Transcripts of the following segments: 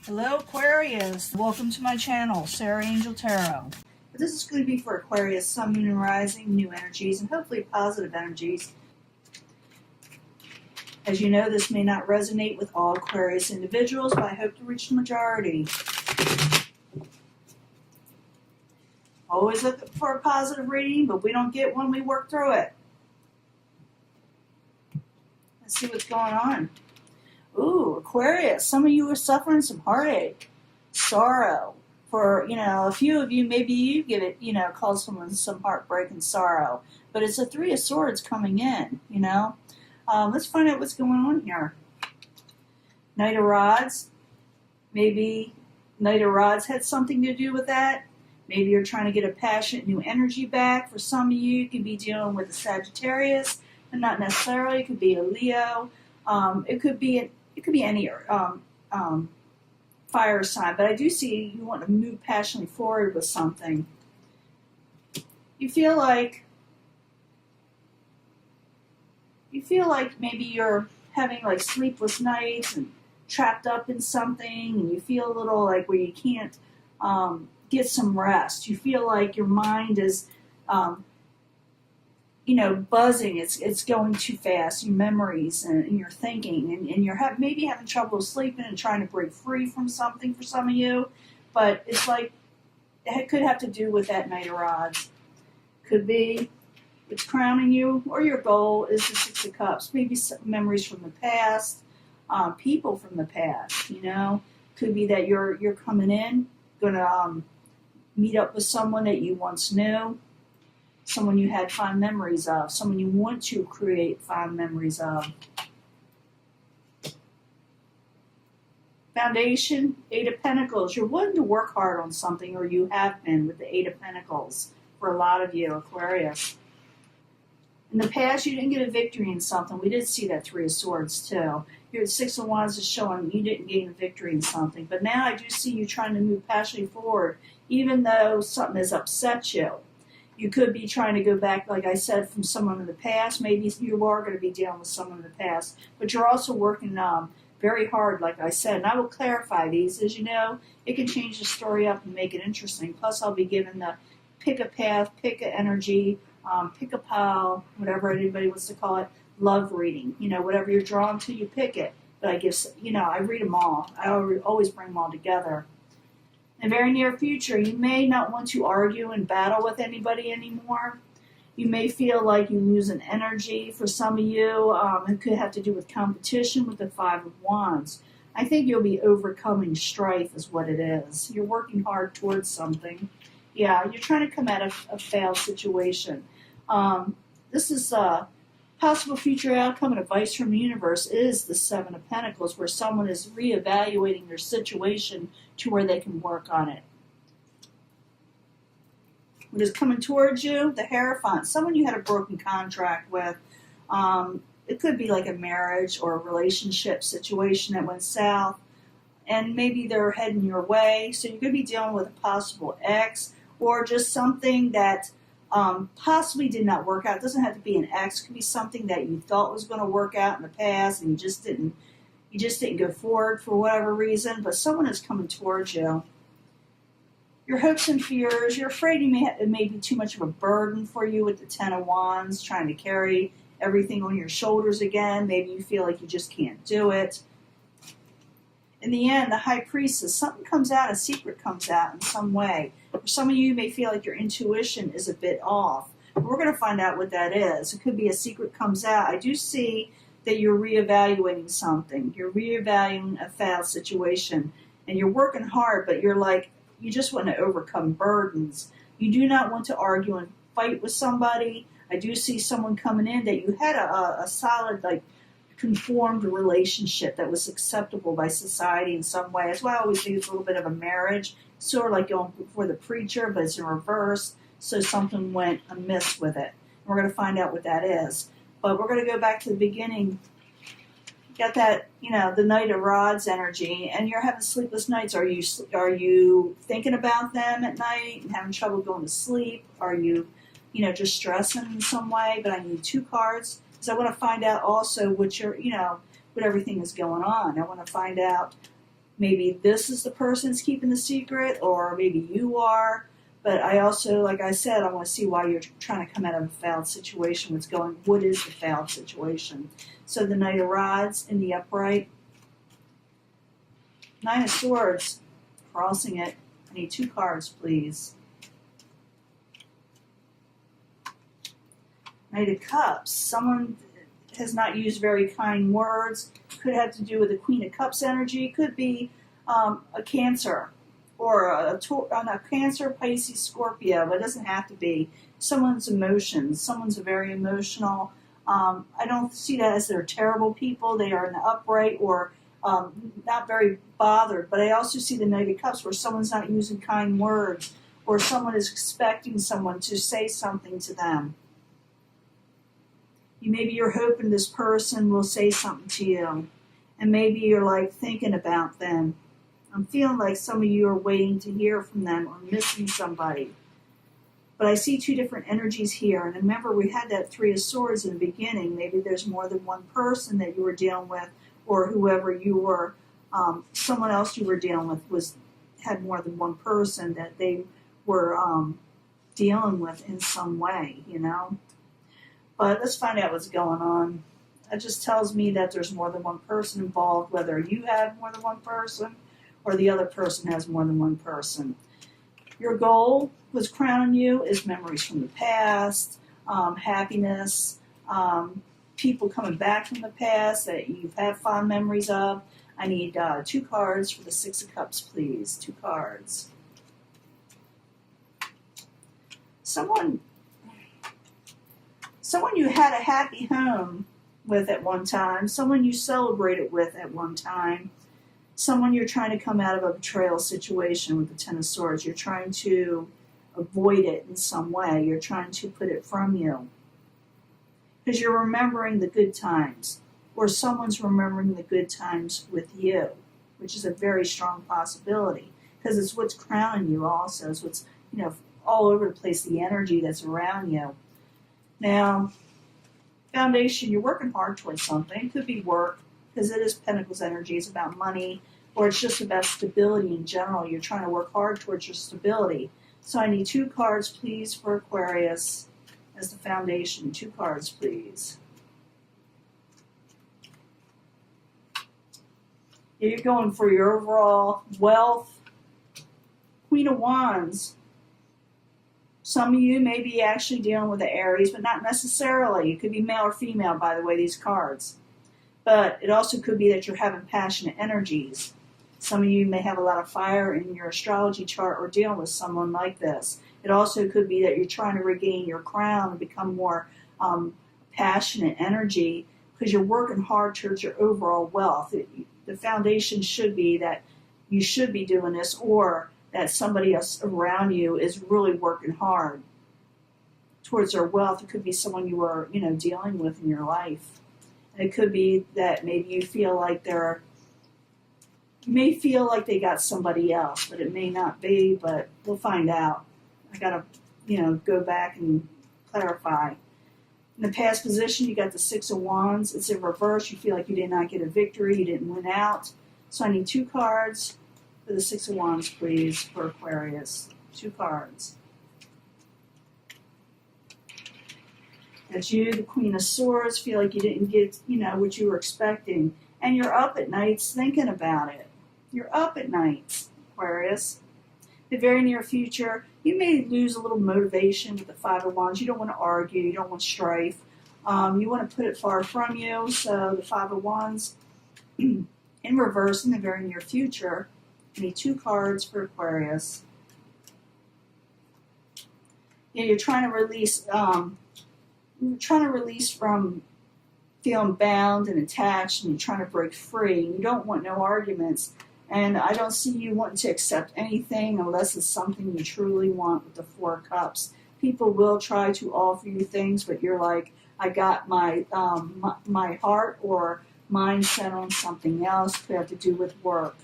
Hello Aquarius, welcome to my channel, Sarah Angel Tarot. This is going to be for Aquarius, Sun, Moon, and Rising, new energies, and hopefully positive energies. As you know, this may not resonate with all Aquarius individuals, but I hope to reach the majority. Always look for a positive reading, but we don't get one, we work through it. Let's see what's going on. Ooh, Aquarius, some of you are suffering some heartache, sorrow. For, a few of you, maybe you get it, cause someone some heartbreak and sorrow. But it's a Three of Swords coming in, Let's find out what's going on here. Knight of Rods. Maybe Knight of Rods had something to do with that. Maybe you're trying to get a passionate new energy back. For some of you, you could be dealing with a Sagittarius, but not necessarily. It could be a Leo. It could be any fire sign, but I do see you want to move passionately forward with something. You feel like maybe you're having like sleepless nights and trapped up in something, and you feel a little like where you can't get some rest. You feel like your mind is buzzing. It's going too fast. Your memories and your thinking, and you're maybe having trouble sleeping and trying to break free from something for some of you. But it's like it could have to do with that Knight of Rods. Could be it's crowning you, or your goal is the Six of Cups. Maybe some memories from the past, people from the past. Could be that you're coming in, gonna meet up with someone that you once knew. Someone you had fond memories of, someone you want to create fond memories of. Foundation, Eight of Pentacles. You're willing to work hard on something, or you have been with the Eight of Pentacles for a lot of you, Aquarius. In the past, you didn't get a victory in something. We did see that Three of Swords, too. Your Six of Wands is showing you didn't gain a victory in something. But now I do see you trying to move passionately forward, even though something has upset you. You could be trying to go back, like I said, from someone in the past. Maybe you are going to be dealing with someone in the past. But you're also working very hard, like I said. And I will clarify these. As you know, it can change the story up and make it interesting. Plus, I'll be giving the pick a path, pick a energy, pick a pile, whatever anybody wants to call it, love reading. Whatever you're drawn to, you pick it. But I guess, I read them all. I always bring them all together. In the very near future, you may not want to argue and battle with anybody anymore. You may feel like you lose an energy. For some of you, it could have to do with competition with the Five of Wands. I think you'll be overcoming strife is what it is. You're working hard towards something. Yeah, you're trying to come out of a failed situation. This is a possible future outcome and advice from the universe is the Seven of Pentacles, where someone is reevaluating their situation to where they can work on it. What is coming towards you? The Hierophant. Someone you had a broken contract with. It could be like a marriage or a relationship situation that went south, and maybe they're heading your way. So you could be dealing with a possible ex, or just something that possibly did not work out. It doesn't have to be an ex. It could be something that you thought was going to work out in the past, and you just didn't go forward for whatever reason. But someone is coming towards you. Your hopes and fears. You're afraid it may be too much of a burden for you with the Ten of Wands, trying to carry everything on your shoulders again. Maybe you feel like you just can't do it. In the end, the High Priestess, something comes out, a secret comes out in some way. For some of you may feel like your intuition is a bit off. But we're going to find out what that is. It could be a secret comes out. I do see that you're reevaluating something. You're reevaluating a failed situation. And you're working hard, but you're like, you just want to overcome burdens. You do not want to argue and fight with somebody. I do see someone coming in that you had a solid, conformed relationship that was acceptable by society in some way. That's why I always think it's a little bit of a marriage, sort of like going before the preacher, but it's in reverse, so something went amiss with it. And we're going to find out what that is. But we're going to go back to the beginning. Got that, the Knight of Rods energy, and you're having sleepless nights. Are you thinking about them at night and having trouble going to sleep? Are you, just stressing in some way? But I need two cards. So I want to find out also what what everything is going on. I want to find out maybe this is the person that's keeping the secret, or maybe you are. But I also, like I said, I want to see why you're trying to come out of a failed situation. What is the failed situation? So the Knight of Rods in the upright. Nine of Swords, crossing it. I need 2 cards, please. Knight of Cups. Someone has not used very kind words. Could have to do with the Queen of Cups energy. Could be a Cancer. Or a Cancer, Pisces, Scorpio, but it doesn't have to be. Someone's emotions. Someone's very emotional. I don't see that as they're terrible people. They are in the upright or not very bothered. But I also see the Knight of Cups where someone's not using kind words, or someone is expecting someone to say something to them. Maybe you're hoping this person will say something to you, and maybe you're like thinking about them. I'm feeling like some of you are waiting to hear from them or missing somebody. But I see 2 different energies here. And remember, we had that 3 of Swords in the beginning. Maybe there's more than one person that you were dealing with, or whoever you were, someone else you were dealing with had more than one person that they were dealing with in some way, you know. But let's find out what's going on. That just tells me that there's more than one person involved, whether you have more than one person or the other person has more than one person. Your goal, what's crowning you, is memories from the past, happiness, people coming back from the past that you've had fond memories of. I need 2 cards for the 6 of Cups, please. 2 cards. Someone you had a happy home with at one time, someone you celebrated with at one time, someone you're trying to come out of a betrayal situation with the 10 of Swords. You're trying to avoid it in some way. You're trying to put it from you. Because you're remembering the good times. Or someone's remembering the good times with you. Which is a very strong possibility. Because it's what's crowning you also. It's what's, all over the place, the energy that's around you. Now, foundation, you're working hard towards something. It could be work. Because it is Pentacles energy, it's about money, or it's just about stability in general. You're trying to work hard towards your stability. So I need 2 cards, please, for Aquarius as the foundation. 2 cards, please. You're going for your overall wealth. Queen of Wands. Some of you may be actually dealing with the Aries, but not necessarily. It could be male or female, by the way, these cards. But it also could be that you're having passionate energies. Some of you may have a lot of fire in your astrology chart or dealing with someone like this. It also could be that you're trying to regain your crown and become more passionate energy because you're working hard towards your overall wealth. The foundation should be that you should be doing this, or that somebody else around you is really working hard towards their wealth. It could be someone you are, dealing with in your life. It could be that maybe you feel like you may feel like they got somebody else, but it may not be, but we'll find out. I gotta, go back and clarify. In the past position, you got the 6 of Wands. It's in reverse. You feel like you did not get a victory. You didn't win out. So I need 2 cards for the 6 of Wands, please, for Aquarius. 2 cards. That's you, the Queen of Swords, feel like you didn't get, what you were expecting. And you're up at nights thinking about it. You're up at nights, Aquarius. The very near future, you may lose a little motivation with the 5 of Wands. You don't want to argue. You don't want strife. You want to put it far from you. So the 5 of Wands, in reverse, in the very near future, I need 2 cards for Aquarius. You're trying to release... You're trying to release from feeling bound and attached, and you're trying to break free. You don't want no arguments. And I don't see you wanting to accept anything unless it's something you truly want with the 4 of Cups. People will try to offer you things, but you're like, I got my heart or mind set on something else. Could have to do with work,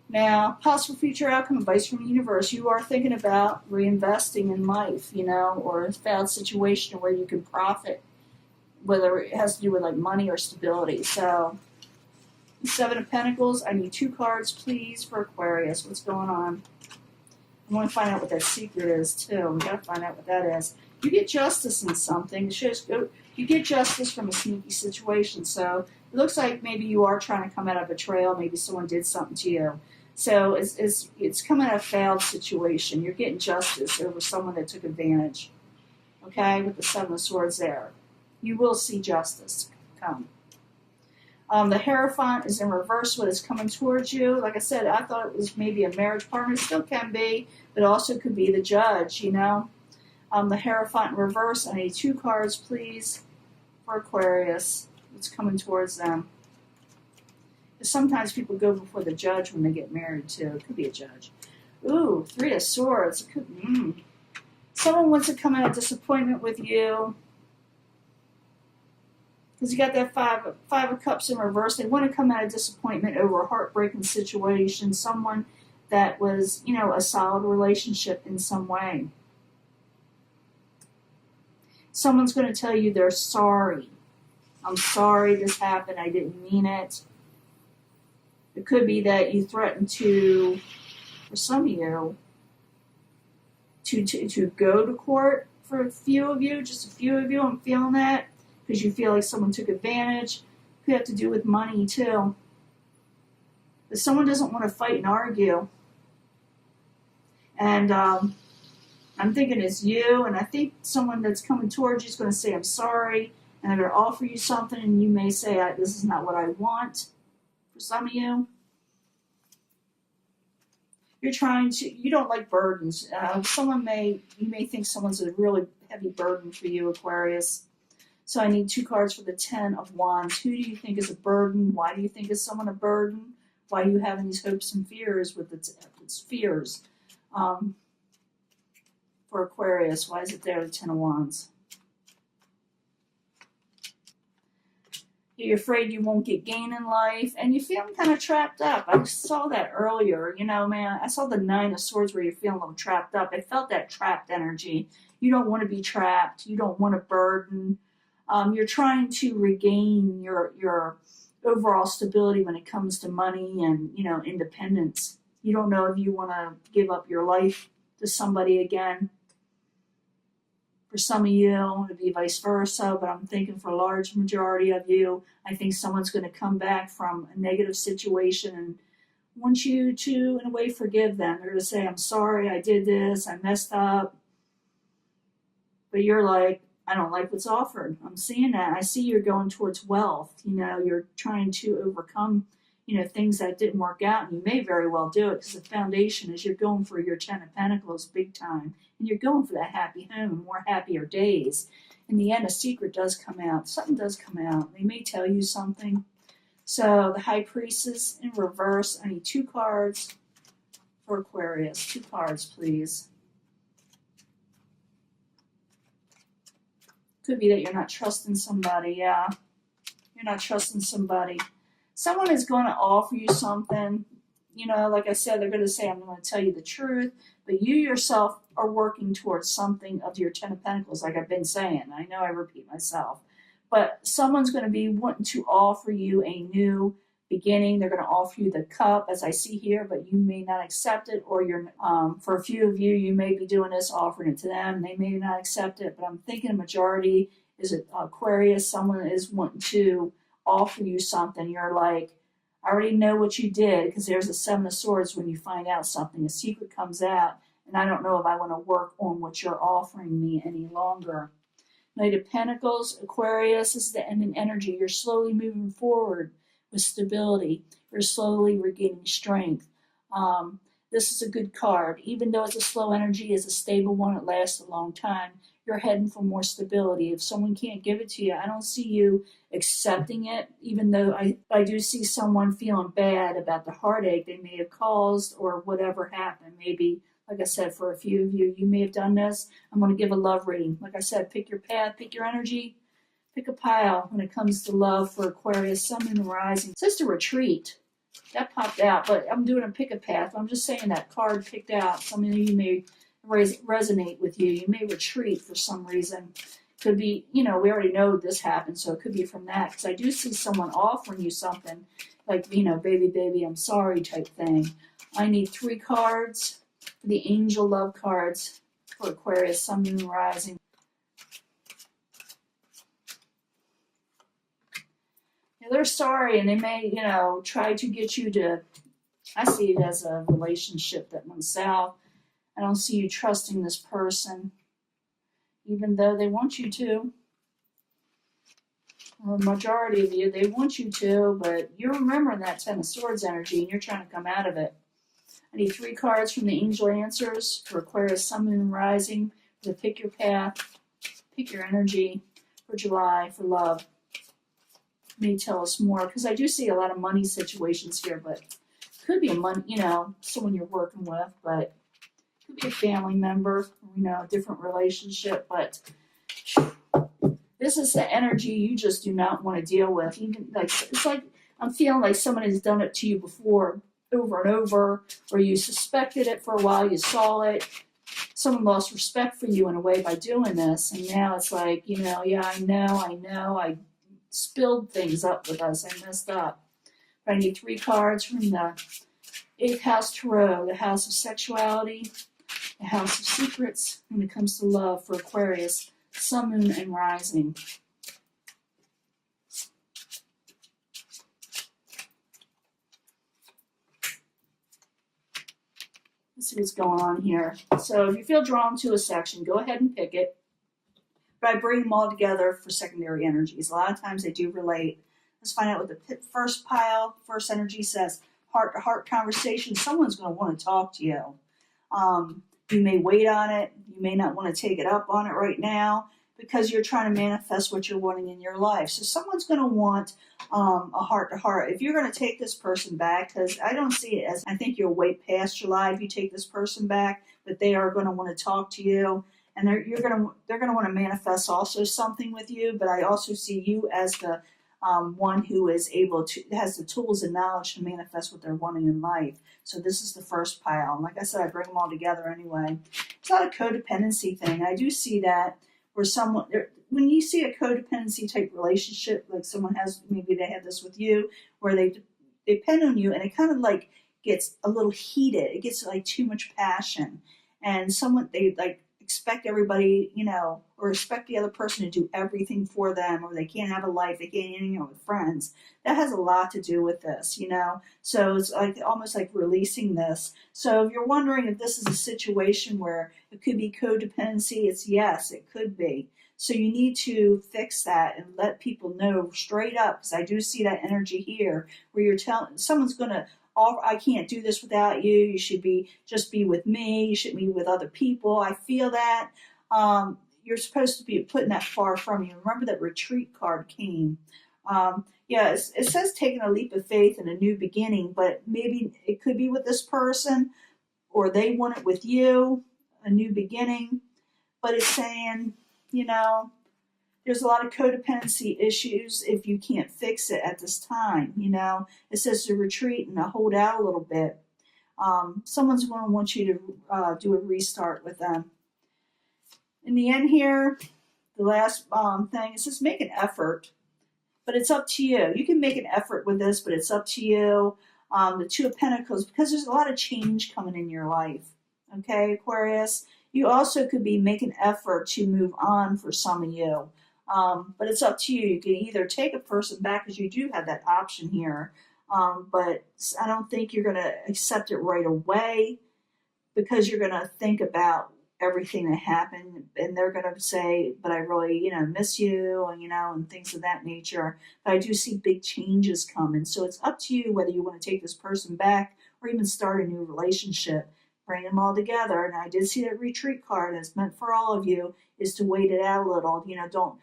Now, possible future outcome advice from the universe. You are thinking about reinvesting in life, or a failed situation where you can profit, whether it has to do with like money or stability. So, Seven of Pentacles. I need 2 cards, please, for Aquarius. What's going on? I want to find out what that secret is, too. We got to find out what that is. You get justice in something. You get justice from a sneaky situation. So it looks like maybe you are trying to come out of betrayal. Maybe someone did something to you. So it's coming out of a failed situation. You're getting justice over someone that took advantage. Okay, with the Seven of Swords there. You will see justice come. The Hierophant is in reverse when it's coming towards you. Like I said, I thought it was maybe a marriage partner. It still can be, but it also could be the judge, you know. The Hierophant in reverse. I need 2 cards, please, for Aquarius. It's coming towards them. Because sometimes people go before the judge when they get married, too. It could be a judge. Ooh, 3 of Swords. It could, Someone wants to come out of disappointment with you. Because you got that five of Cups in reverse. They want to come out of disappointment over a heartbreaking situation. Someone that was, you know, a solid relationship in some way. Someone's going to tell you they're sorry. I'm sorry this happened. I didn't mean it. It could be that you threatened to, for some of you, to go to court for a few of you, just a few of you. I'm feeling that. Because you feel like someone took advantage. Could have to do with money, too. But someone doesn't want to fight and argue. And I'm thinking it's you. And I think someone that's coming towards you is going to say, I'm sorry. And they're going to offer you something. And you may say, this is not what I want. For some of you. You're trying to, you don't like burdens. You may think someone's a really heavy burden for you, Aquarius. So I need 2 cards for the 10 of Wands. Who do you think is a burden? Why do you think is someone a burden? Why are you having these hopes and fears with its fears for Aquarius? Why is it there, the 10 of Wands? You're afraid you won't get gain in life, and you're feeling kind of trapped up. I saw that earlier, you know, man. I saw the 9 of Swords where you're feeling a little trapped up. I felt that trapped energy. You don't want to be trapped. You don't want a burden. You're trying to regain your overall stability when it comes to money and, you know, independence. You don't know if you want to give up your life to somebody again. For some of you, it would be vice versa, but I'm thinking for a large majority of you, I think someone's going to come back from a negative situation and want you to, in a way, forgive them. They're going to say, I'm sorry, I did this, I messed up. But you're like, I don't like what's offered. I'm seeing that. I see you're going towards wealth. You know, you're trying to overcome, you know, things that didn't work out. And you may very well do it because the foundation is you're going for your 10 of Pentacles big time. And you're going for that happy home and more happier days. In the end, a secret does come out. Something does come out. They may tell you something. So the High Priestess in reverse. I need 2 cards for Aquarius. 2 cards, please. Could be that you're not trusting somebody, yeah. You're not trusting somebody. Someone is going to offer you something. You know, like I said, they're going to say, I'm going to tell you the truth. But you yourself are working towards something of your 10 of Pentacles, like I've been saying. I know I repeat myself. But someone's going to be wanting to offer you a new beginning. They're going to offer you the cup, as I see here, but you may not accept it, or you're for a few of you, you may be doing this, offering it to them. They may not accept it, but I'm thinking a majority is Aquarius. Someone is wanting to offer you something. You're like, I already know what you did, because there's a 7 of Swords when you find out something. A secret comes out, and I don't know if I want to work on what you're offering me any longer. Knight of Pentacles, Aquarius, this is the ending energy. You're slowly moving forward with stability. You're slowly regaining strength. This is a good card. Even though it's a slow energy, it's a stable one. It lasts a long time. You're heading for more stability. If someone can't give it to you, I don't see you accepting it, even though I do see someone feeling bad about the heartache they may have caused or whatever happened. Maybe, like I said, for a few of you, you may have done this. I'm going to give a love reading. Like I said, pick your path, pick your energy. Pick a pile when it comes to love for Aquarius, Sun and Rising. It says to retreat. That popped out, but I'm doing a pick a path. I'm just saying that card picked out. Some of you may resonate with you. You may retreat for some reason. Could be, we already know this happened, so it could be from that. Because I do see someone offering you something, like, baby, I'm sorry type thing. I need 3 cards for the angel love cards for Aquarius, Sun, Moon, Rising. They're sorry, and they may, try to get you to, I see it as a relationship that went south. I don't see you trusting this person, even though they want you to. Well, the majority of you, they want you to, but you're remembering that 10 of Swords energy, and you're trying to come out of it. I need 3 cards from the angel answers for Aquarius, Sun, Moon, Rising. To pick your path, pick your energy for July, for love. May tell us more, because I do see a lot of money situations here, but could be someone you're working with, but could be a family member, a different relationship, but this is the energy you just do not want to deal with. Even it's like I'm feeling like someone has done it to you before, over and over, or you suspected it for a while, you saw it. Someone lost respect for you in a way by doing this, and now it's like, yeah, I know, I spilled things up with us. I messed up. But I need 3 cards from the 8th house tarot, the house of sexuality, the house of secrets, when it comes to love for Aquarius, Sun, Moon, and Rising. Let's see what's going on here. So if you feel drawn to a section, go ahead and pick it. But I bring them all together for secondary energies. A lot of times they do relate. Let's find out what the first pile, first energy says. Heart-to-heart conversation. Someone's going to want to talk to you. You may wait on it. You may not want to take it up on it right now because you're trying to manifest what you're wanting in your life. So someone's going to want a heart-to-heart. If you're going to take this person back, because I don't see it as, I think you'll wait past July if you take this person back, but they are going to want to talk to you. And they're going to want to manifest also something with you, but I also see you as the one who is has the tools and knowledge to manifest what they're wanting in life. So this is the first pile. And like I said, I bring them all together anyway. It's not a codependency thing. I do see that where when you see a codependency type relationship, like someone has, maybe they had this with you, where they depend on you, and it kind of like gets a little heated. It gets like too much passion, and they expect everybody, or expect the other person to do everything for them, or they can't have a life, they can't hang out with friends. That has a lot to do with this, So it's like almost like releasing this. So if you're wondering if this is a situation where it could be codependency, yes, it could be. So you need to fix that and let people know straight up, because I do see that energy here where you're telling someone's going to, I can't do this without you. You should just be with me. You shouldn't be with other people. I feel that. You're supposed to be putting that far from you. Remember that retreat card came. It says taking a leap of faith and a new beginning, but maybe it could be with this person, or they want it with you, a new beginning. But it's saying, there's a lot of codependency issues if you can't fix it at this time, It says to retreat and to hold out a little bit. Someone's going to want you to do a restart with them. In the end here, the last thing, it says make an effort, but it's up to you. You can make an effort with this, but it's up to you. The 2 of Pentacles, because there's a lot of change coming in your life. Okay, Aquarius? You also could be making an effort to move on for some of you. But it's up to you. You can either take a person back, because you do have that option here. But I don't think you're going to accept it right away, because you're going to think about everything that happened, and they're going to say, but I really, miss you, and things of that nature. But I do see big changes coming. So it's up to you whether you want to take this person back or even start a new relationship. Bring them all together. And I did see that retreat card, and it's meant for all of you, is to wait it out a little. Don't,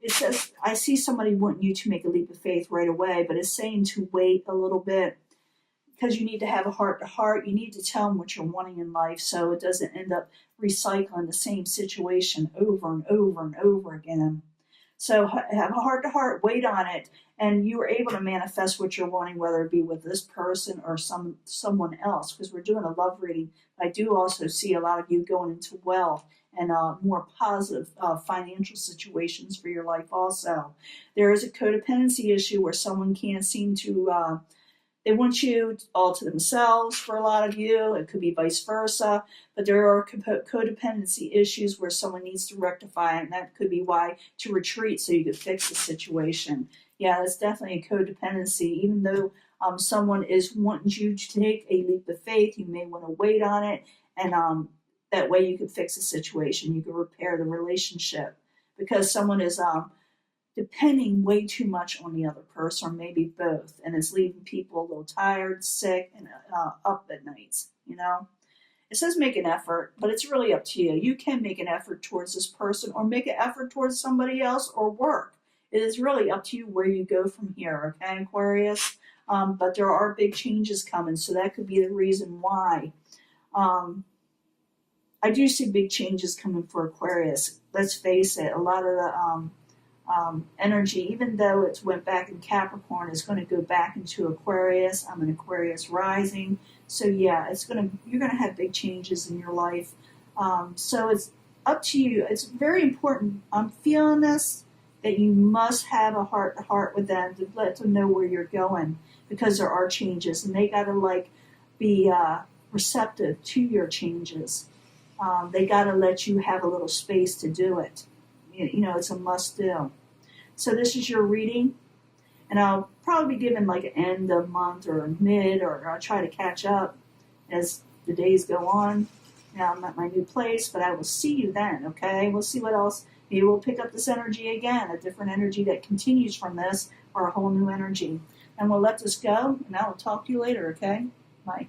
it says, I see somebody wanting you to make a leap of faith right away, but it's saying to wait a little bit, because you need to have a heart-to-heart. You need to tell them what you're wanting in life, so it doesn't end up recycling the same situation over and over and over again. So have a heart-to-heart, wait on it, and you are able to manifest what you're wanting, whether it be with this person or someone else, because we're doing a love reading. I do also see a lot of you going into wealth and more positive financial situations for your life also. There is a codependency issue where someone can't seem to they want you all to themselves for a lot of you. It could be vice versa. But there are codependency issues where someone needs to rectify it, and that could be why to retreat so you could fix the situation. Yeah, that's definitely a codependency. Even though someone is wanting you to take a leap of faith, you may want to wait on it, and that way you could fix the situation. You could repair the relationship because someone is depending way too much on the other person, or maybe both, and it's leaving people a little tired, sick, and up at nights. It says make an effort, but it's really up to you. You can make an effort towards this person, or make an effort towards somebody else, or work. It is really up to you where you go from here, okay, Aquarius? But there are big changes coming, so that could be the reason why. I do see big changes coming for Aquarius. Let's face it, a lot of the energy, even though it's went back in Capricorn, is going to go back into Aquarius. I'm an Aquarius rising, so yeah, you're gonna have big changes in your life. So it's up to you. It's very important. I'm feeling this, that you must have a heart to heart with them to let them know where you're going, because there are changes, and they got to be receptive to your changes. They got to let you have a little space to do it. It's a must do. So this is your reading, and I'll probably be giving an end of month or mid, or I'll try to catch up as the days go on. Now I'm at my new place, but I will see you then, okay? We'll see what else. Maybe we'll pick up this energy again, a different energy that continues from this, or a whole new energy. And we'll let this go, and I will talk to you later, okay? Bye.